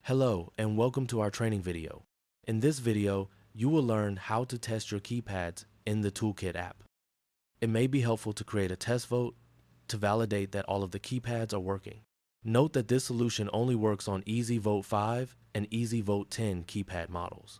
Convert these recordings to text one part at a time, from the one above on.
Hello and welcome to our training video. In this video, you will learn how to test your keypads in the Toolkit app. It may be helpful to create a test vote to validate that all of the keypads are working. Note that this solution only works on EasyVote 5 and EasyVote 10 keypad models.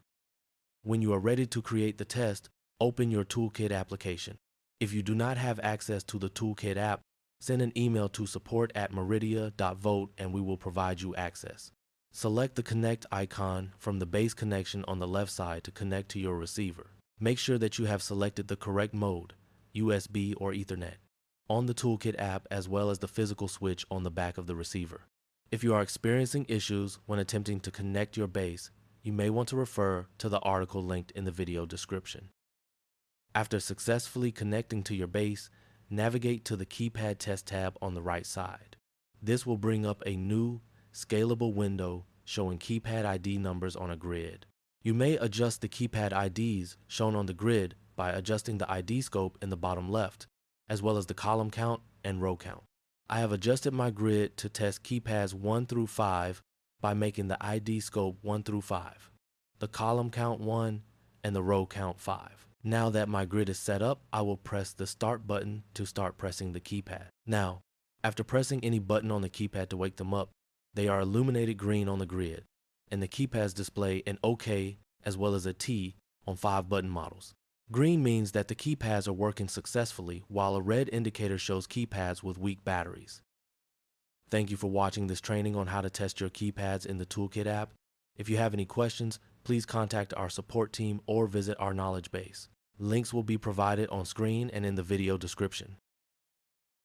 When you are ready to create the test, open your Toolkit application. If you do not have access to the Toolkit app, send an email to support@meridia.vote and we will provide you access. Select the connect icon from the base connection on the left side to connect to your receiver. Make sure that you have selected the correct mode, USB or Ethernet, on the Toolkit app as well as the physical switch on the back of the receiver. If you are experiencing issues when attempting to connect your base, you may want to refer to the article linked in the video description. After successfully connecting to your base, navigate to the Keypad Test tab on the right side. This will bring up a new, scalable window showing keypad ID numbers on a grid. You may adjust the keypad IDs shown on the grid by adjusting the ID scope in the bottom left, as well as the column count and row count. I have adjusted my grid to test keypads 1 through 5 by making the ID scope 1 through 5, the column count 1, and the row count 5. Now that my grid is set up, I will press the Start button to start pressing the keypad. Now, after pressing any button on the keypad to wake them up, they are illuminated green on the grid, and the keypads display an OK as well as a T on 5 button models. Green means that the keypads are working successfully, while a red indicator shows keypads with weak batteries. Thank you for watching this training on how to test your keypads in the Toolkit app. If you have any questions, please contact our support team or visit our knowledge base. Links will be provided on screen and in the video description.